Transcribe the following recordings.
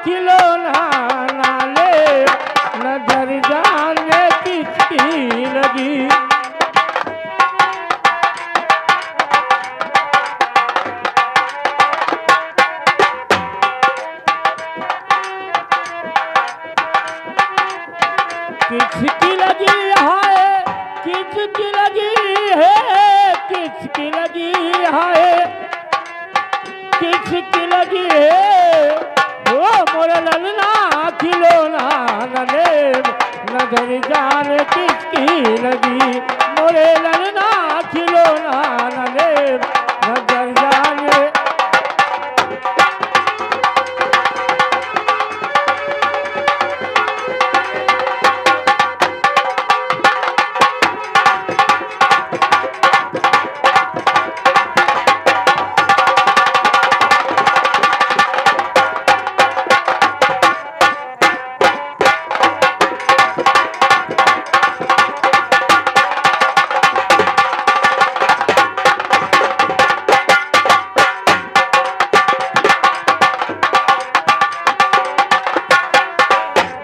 खिलौना नाले नजर जाने किसकी लगी। किसकी लगी है, किसकी लगी है, किसकी लगी है, किसकी लगी है। ओ मोरे ललना खिलौना नले नजर जान किसकी लगी। मोरे ललना खिलौना नले नजर जाने।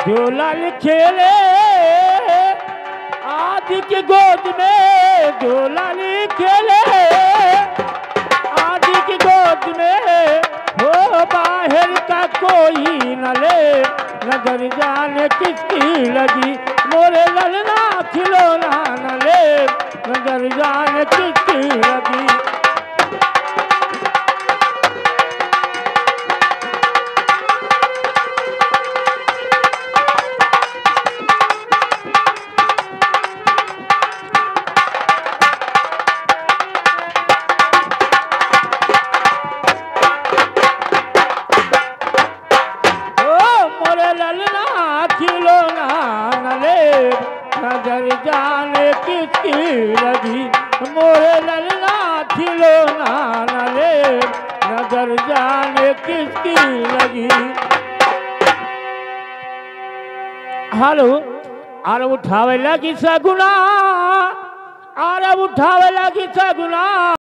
जो लाल खेले आदि की गोद में, जो लाल खेले आदि की गोद में, हो बाहर का कोई न ले नजर जाने किसकी लगी। मोरे ललना खिलौना न ले नजर जाने किसकी लगी। खिलौना नले नजर जाने किसकी लगी। मोरे ललना खिलौना नले नजर जाने किसकी लगी। हालो आर उठावे लगी सगुना, आर उठावे लगी सगुना।